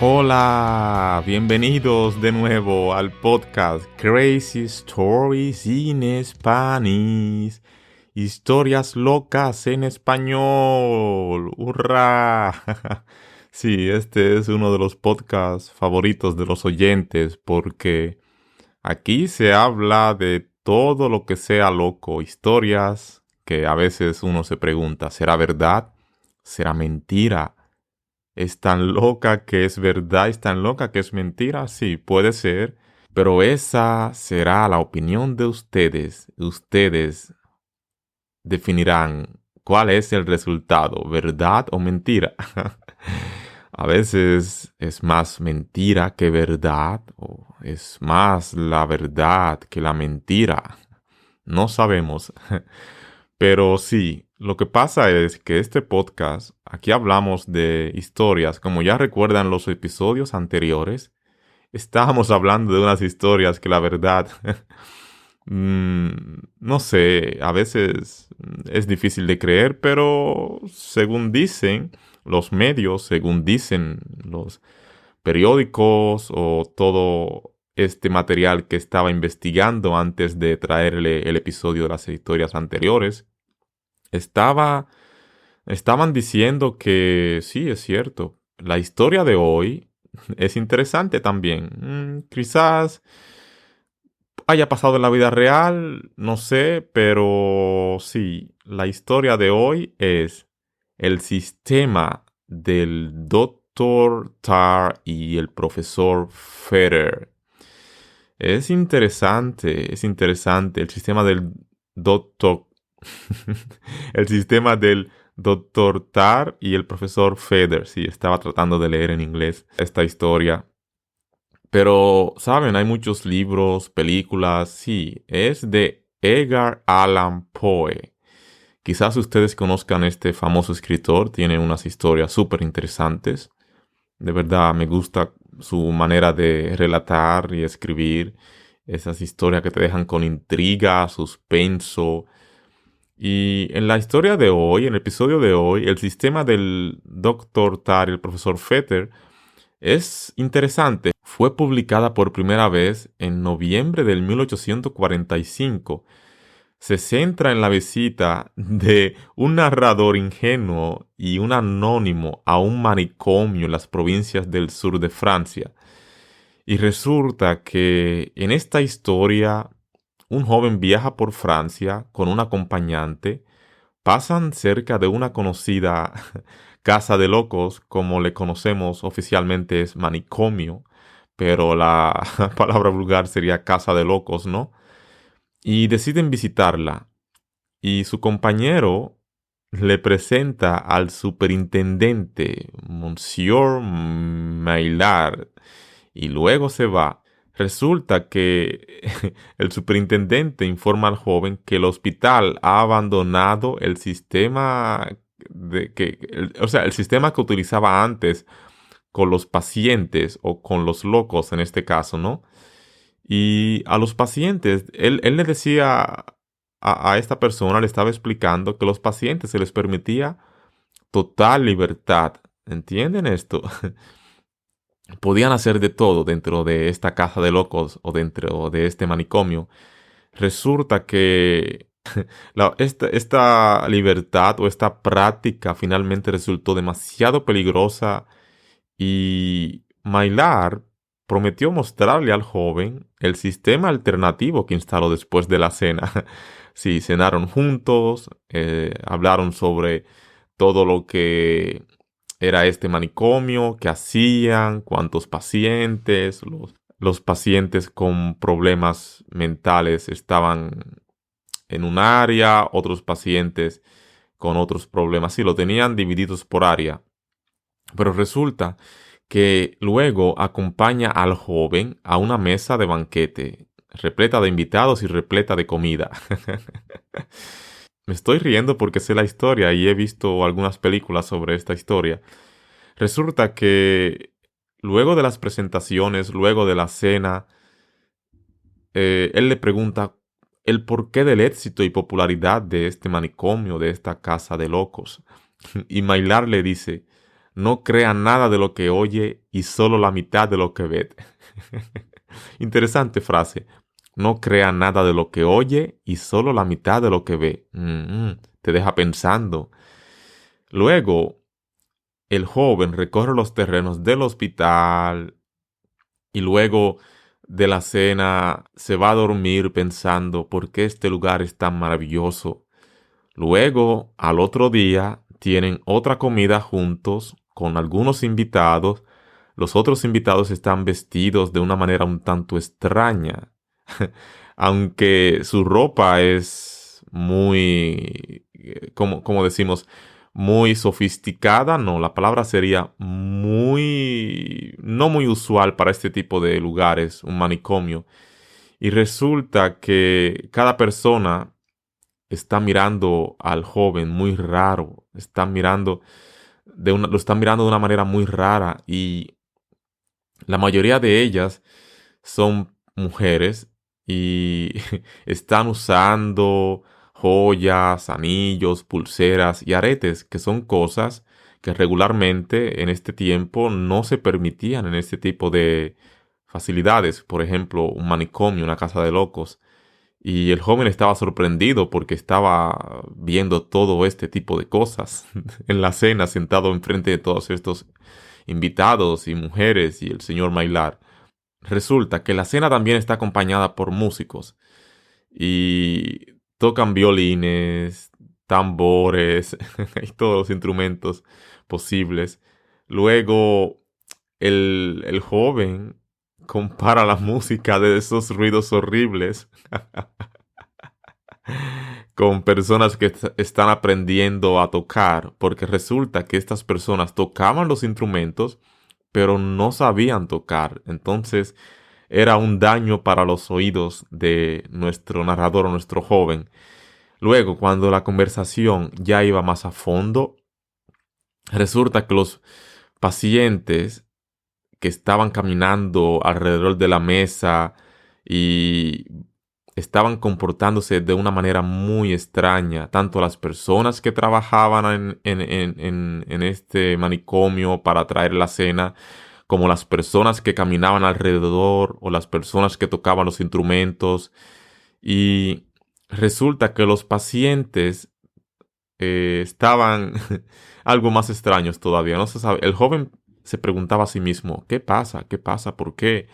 Hola, bienvenidos de nuevo al podcast Crazy Stories in Spanish. Historias locas en español. ¡Hurra! Sí, este es uno de los podcasts favoritos de los oyentes porque aquí se habla de todo lo que sea loco. Historias que a veces uno se pregunta, ¿será verdad? ¿Será mentira? ¿Es tan loca que es verdad? ¿Es tan loca que es mentira? Sí, puede ser. Pero esa será la opinión de ustedes. Ustedes definirán cuál es el resultado, verdad o mentira. A veces es más mentira que verdad, o es más la verdad que la mentira. No sabemos. Pero sí, lo que pasa es que este podcast, aquí hablamos de historias, como ya recuerdan los episodios anteriores, estábamos hablando de unas historias que la verdad, mm, no sé, a veces es difícil de creer, pero según dicen los medios, según dicen los periódicos o todo este material que estaba investigando antes de traerle el episodio de las historias anteriores, estaba, estaban diciendo que sí, es cierto. La historia de hoy es interesante también. Quizás haya pasado en la vida real, no sé, pero sí, la historia de hoy es el sistema del Dr. Tar y el profesor Federer. Es interesante el sistema del Dr. el sistema del Dr. Tar y el profesor Feder. Sí, estaba tratando de leer en inglés esta historia. Pero, ¿saben? Hay muchos libros, películas. Sí, es de Edgar Allan Poe. Quizás ustedes conozcan este famoso escritor. Tiene unas historias súper interesantes. De verdad, me gusta su manera de relatar y escribir. Esas historias que te dejan con intriga, suspenso. Y en la historia de hoy, en el episodio de hoy, el sistema del Dr. Tar y el profesor Fetter es interesante. Fue publicada por primera vez en noviembre del 1845. Se centra en la visita de un narrador ingenuo y un anónimo a un manicomio en las provincias del sur de Francia. Y resulta que en esta historia un joven viaja por Francia con un acompañante. Pasan cerca de una conocida casa de locos, como le conocemos oficialmente es manicomio, pero la palabra vulgar sería casa de locos, ¿no? Y deciden visitarla. Y su compañero le presenta al superintendente, Monsieur Maillard, y luego se va. Resulta que el superintendente informa al joven que el hospital ha abandonado el sistema el sistema que utilizaba antes con los pacientes o con los locos en este caso, ¿no? Y a los pacientes, él le decía a esta persona, le estaba explicando que a los pacientes se les permitía total libertad. ¿Entienden esto? Podían hacer de todo dentro de esta casa de locos o dentro de este manicomio. Resulta que esta libertad o esta práctica finalmente resultó demasiado peligrosa y Maillard prometió mostrarle al joven el sistema alternativo que instaló después de la cena. Sí, cenaron juntos, hablaron sobre todo lo que era este manicomio, qué hacían, cuántos pacientes, los pacientes con problemas mentales estaban en un área, otros pacientes con otros problemas. Sí, lo tenían divididos por área. Pero resulta que luego acompaña al joven a una mesa de banquete, repleta de invitados y repleta de comida. Me estoy riendo porque sé la historia y he visto algunas películas sobre esta historia. Resulta que luego de las presentaciones, luego de la cena, él le pregunta el porqué del éxito y popularidad de este manicomio, de esta casa de locos. Y Maillard le dice, no crea nada de lo que oye y solo la mitad de lo que ve. Interesante frase. No crea nada de lo que oye y solo la mitad de lo que ve. Te deja pensando. Luego, el joven recorre los terrenos del hospital y luego de la cena se va a dormir pensando por qué este lugar es tan maravilloso. Luego, al otro día, tienen otra comida juntos con algunos invitados. Los otros invitados están vestidos de una manera un tanto extraña, aunque su ropa es muy, como decimos, muy sofisticada. No, la palabra sería muy, no muy usual para este tipo de lugares, un manicomio. Y resulta que cada persona está mirando al joven muy raro, lo están mirando de una manera muy rara y la mayoría de ellas son mujeres y están usando joyas, anillos, pulseras y aretes, que son cosas que regularmente en este tiempo no se permitían en este tipo de facilidades. Por ejemplo, un manicomio, una casa de locos. Y el joven estaba sorprendido porque estaba viendo todo este tipo de cosas en la cena, sentado enfrente de todos estos invitados y mujeres y el señor Mailar. Resulta que la cena también está acompañada por músicos y tocan violines, tambores y todos los instrumentos posibles. Luego el joven compara la música de esos ruidos horribles con personas que están aprendiendo a tocar, porque resulta que estas personas tocaban los instrumentos, pero no sabían tocar. Entonces era un daño para los oídos de nuestro narrador o nuestro joven. Luego, cuando la conversación ya iba más a fondo, resulta que los pacientes que estaban caminando alrededor de la mesa y estaban comportándose de una manera muy extraña, tanto las personas que trabajaban en este manicomio para traer la cena, como las personas que caminaban alrededor o las personas que tocaban los instrumentos. Y resulta que los pacientes estaban algo más extraños todavía. No se sabe. El joven se preguntaba a sí mismo, ¿qué pasa? ¿Qué pasa? ¿Por qué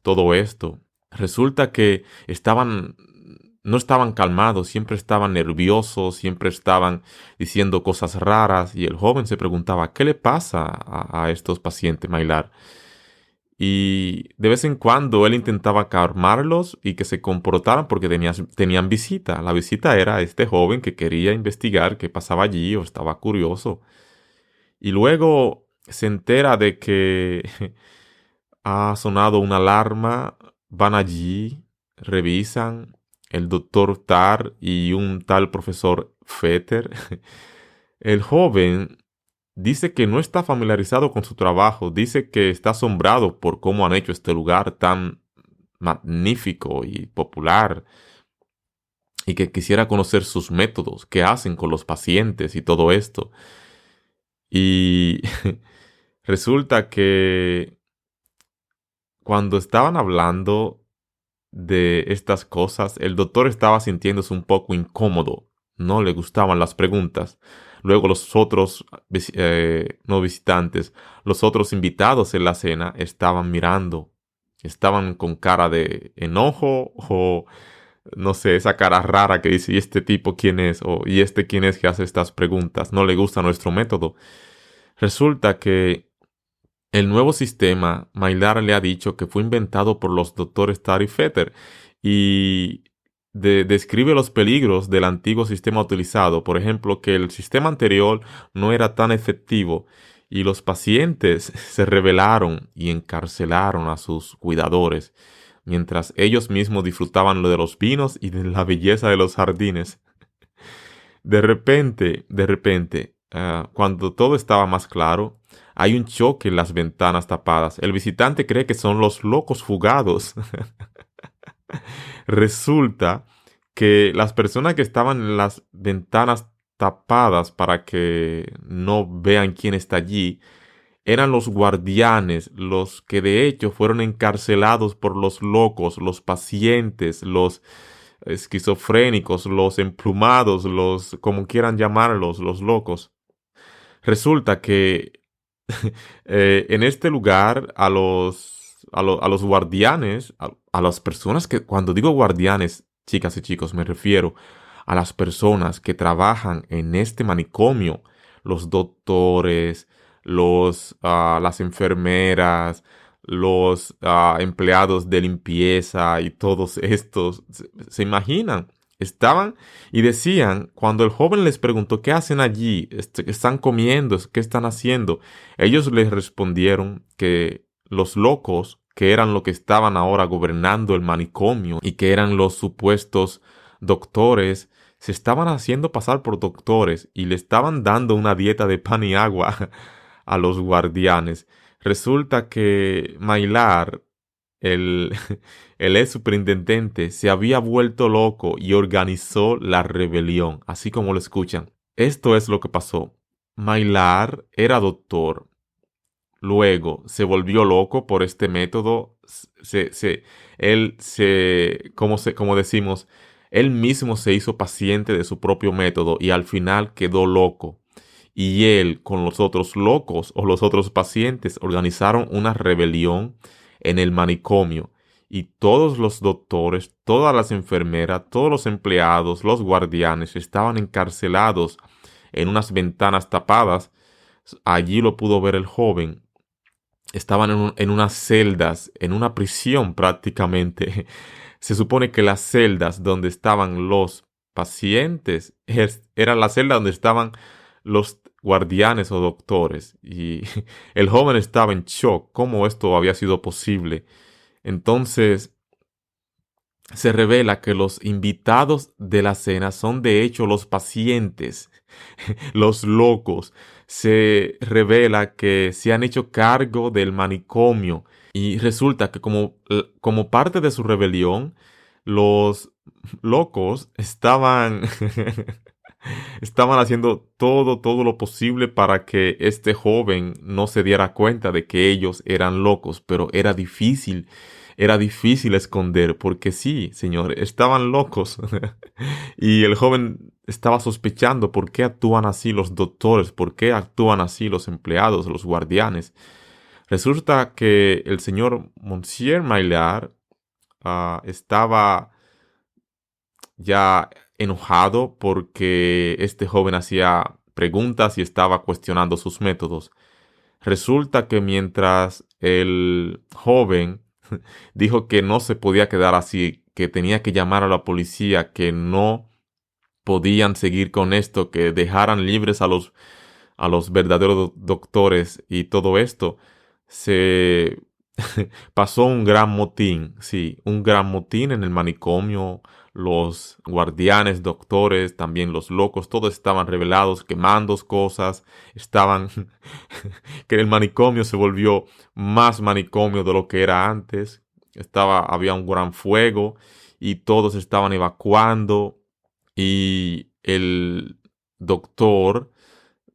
todo esto? Resulta que no estaban calmados, siempre estaban nerviosos, siempre estaban diciendo cosas raras y el joven se preguntaba, ¿qué le pasa a estos pacientes, Mailar? Y de vez en cuando él intentaba calmarlos y que se comportaran porque tenían visita. La visita era este joven que quería investigar qué pasaba allí o estaba curioso. Y luego se entera de que ha sonado una alarma, van allí, revisan, el doctor Tar y un tal profesor Fetter. El joven dice que no está familiarizado con su trabajo, dice que está asombrado por cómo han hecho este lugar tan magnífico y popular y que quisiera conocer sus métodos, qué hacen con los pacientes y todo esto. Y resulta que cuando estaban hablando de estas cosas, el doctor estaba sintiéndose un poco incómodo. No le gustaban las preguntas. Luego los otros, no visitantes, los otros invitados en la cena estaban mirando. Estaban con cara de enojo o, no sé, esa cara rara que dice, ¿y este tipo quién es? O, ¿y este quién es que hace estas preguntas? No le gusta nuestro método. Resulta que el nuevo sistema, Mailar le ha dicho que fue inventado por los doctores Tar y Fetter y describe los peligros del antiguo sistema utilizado. Por ejemplo, que el sistema anterior no era tan efectivo y los pacientes se rebelaron y encarcelaron a sus cuidadores, mientras ellos mismos disfrutaban lo de los vinos y de la belleza de los jardines. De repente, cuando todo estaba más claro, hay un choque en las ventanas tapadas. El visitante cree que son los locos fugados. Resulta que las personas que estaban en las ventanas tapadas para que no vean quién está allí, eran los guardianes, los que de hecho fueron encarcelados por los locos, los pacientes, los esquizofrénicos, los emplumados, los, como quieran llamarlos, los locos. Resulta que en este lugar a los guardianes, a las personas que, cuando digo guardianes, chicas y chicos, me refiero a las personas que trabajan en este manicomio, los doctores, las enfermeras, los empleados de limpieza y todos estos, se imaginan, estaban y decían, cuando el joven les preguntó, ¿qué hacen allí? ¿Están comiendo? ¿Qué están haciendo? Ellos les respondieron que los locos, que eran los que estaban ahora gobernando el manicomio y que eran los supuestos doctores, se estaban haciendo pasar por doctores y le estaban dando una dieta de pan y agua a los guardianes. Resulta que Mailar, el, el ex superintendente, se había vuelto loco y organizó la rebelión, así como lo escuchan. Esto es lo que pasó. Mailar era doctor. Luego se volvió loco por este método. Él como decimos, él mismo se hizo paciente de su propio método y al final quedó loco. Y él, con los otros locos o los otros pacientes, organizaron una rebelión en el manicomio. Y todos los doctores, todas las enfermeras, todos los empleados, los guardianes estaban encarcelados en unas ventanas tapadas. Allí lo pudo ver el joven. Estaban en unas celdas, en una prisión prácticamente. Se supone que las celdas donde estaban los pacientes eran las celdas donde estaban los guardianes o doctores. Y el joven estaba en shock. ¿Cómo esto había sido posible? Entonces se revela que los invitados de la cena son de hecho los pacientes, los locos. Se revela que se han hecho cargo del manicomio y resulta que como parte de su rebelión, los locos estaban estaban haciendo todo lo posible para que este joven no se diera cuenta de que ellos eran locos, pero era difícil esconder, porque sí, señor, estaban locos. Y el joven estaba sospechando por qué actúan así los doctores, por qué actúan así los empleados, los guardianes. Resulta que el señor Monsieur Maillard estaba ya enojado porque este joven hacía preguntas y estaba cuestionando sus métodos. Resulta que mientras el joven dijo que no se podía quedar así, que tenía que llamar a la policía, que no podían seguir con esto, que dejaran libres a los verdaderos doctores y todo esto, se pasó un gran motín, sí, un gran motín en el manicomio. Los guardianes, doctores, también los locos, todos estaban rebelados, quemando cosas, estaban que el manicomio se volvió más manicomio de lo que era antes. Había un gran fuego y todos estaban evacuando y el doctor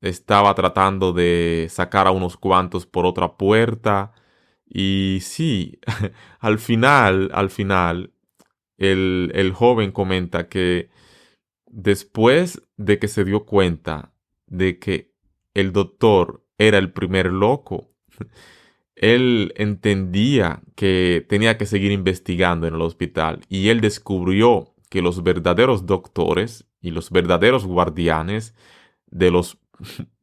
estaba tratando de sacar a unos cuantos por otra puerta. Y sí, al final, el joven comenta que después de que se dio cuenta de que el doctor era el primer loco, él entendía que tenía que seguir investigando en el hospital y él descubrió que los verdaderos doctores y los verdaderos guardianes de los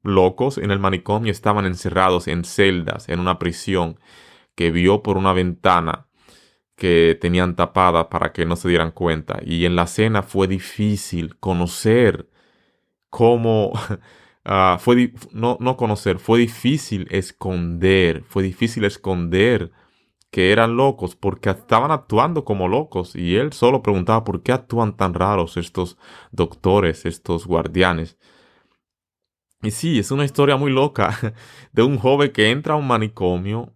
locos en el manicomio estaban encerrados en celdas, en una prisión que vio por una ventana que tenían tapada para que no se dieran cuenta. Y en la cena fue difícil conocer cómo, no conocer, fue difícil esconder que eran locos porque estaban actuando como locos y él solo preguntaba por qué actúan tan raros estos doctores, estos guardianes. Y sí, es una historia muy loca de un joven que entra a un manicomio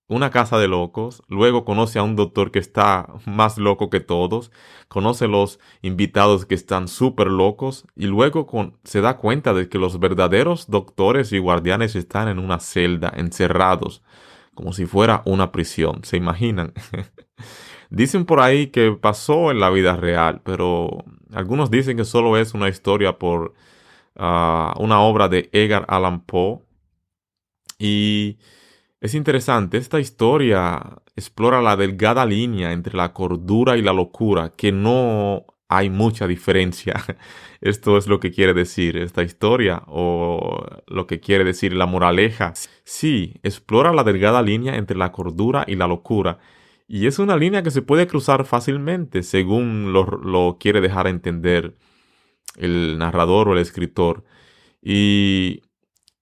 una casa de locos, luego conoce a un doctor que está más loco que todos, conoce a los invitados que están súper locos y luego se da cuenta de que los verdaderos doctores y guardianes están en una celda, encerrados, como si fuera una prisión. ¿Se imaginan? Dicen por ahí que pasó en la vida real, pero algunos dicen que solo es una historia por una obra de Edgar Allan Poe. Y es interesante, esta historia explora la delgada línea entre la cordura y la locura, que no hay mucha diferencia. Esto es lo que quiere decir esta historia, o lo que quiere decir la moraleja. Sí, explora la delgada línea entre la cordura y la locura. Y es una línea que se puede cruzar fácilmente, según lo quiere dejar entender el narrador o el escritor. Y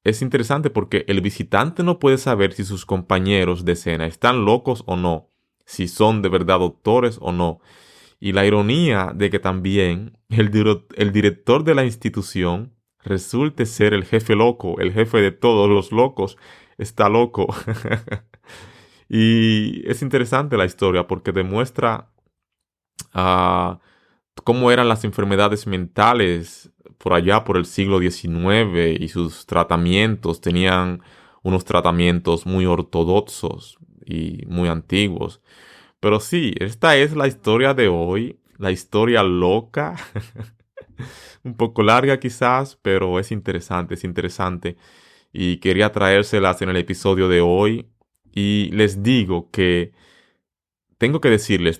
es interesante porque el visitante no puede saber si sus compañeros de escena están locos o no, si son de verdad doctores o no. Y la ironía de que también el director de la institución resulte ser el jefe loco, el jefe de todos los locos, está loco. Y es interesante la historia porque demuestra ah, cómo eran las enfermedades mentales por allá por el siglo XIX y sus tratamientos tenían unos tratamientos muy ortodoxos y muy antiguos. Pero sí, esta es la historia de hoy, la historia loca, un poco larga quizás, pero es interesante, es interesante. Y quería traérselas en el episodio de hoy. Y les digo que tengo que decirles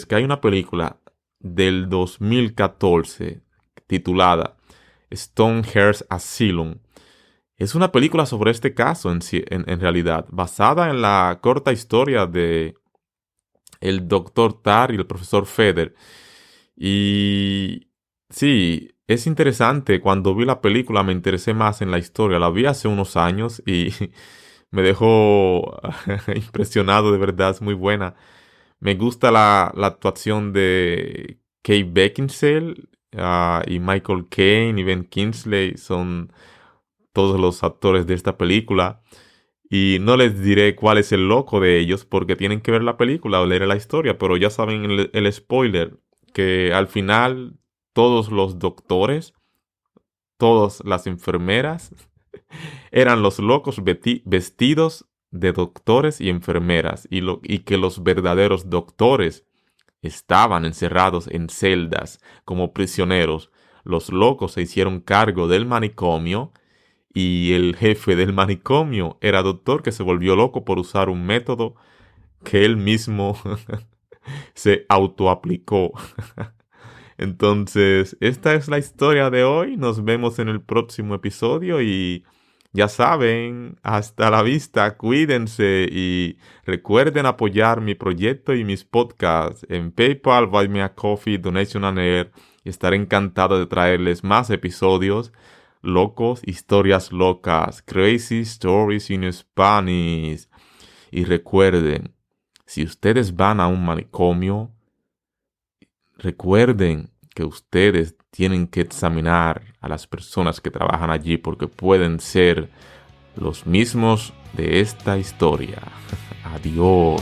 que hay una película del 2014 titulada Stonehenge Asylum. Es una película sobre este caso en realidad, basada en la corta historia de el doctor Tarr y el profesor Feder. Y sí, es interesante. Cuando vi la película me interesé más en la historia. La vi hace unos años y me dejó impresionado, de verdad, es muy buena. Me gusta la actuación de Kate Beckinsale y Michael Caine y Ben Kingsley. Son todos los actores de esta película. Y no les diré cuál es el loco de ellos porque tienen que ver la película o leer la historia. Pero ya saben el spoiler, que al final todos los doctores, todas las enfermeras eran los locos vestidos de doctores y enfermeras y que los verdaderos doctores estaban encerrados en celdas como prisioneros. Los locos se hicieron cargo del manicomio y el jefe del manicomio era doctor que se volvió loco por usar un método que él mismo se autoaplicó. Entonces, esta es la historia de hoy. Nos vemos en el próximo episodio y ya saben, hasta la vista, cuídense y recuerden apoyar mi proyecto y mis podcasts en PayPal, Buy Me a Coffee, Donation on Air y estaré encantado de traerles más episodios locos, historias locas, crazy stories in Spanish. Y recuerden, si ustedes van a un manicomio, recuerden que ustedes tienen que examinar a las personas que trabajan allí porque pueden ser los mismos de esta historia. Adiós.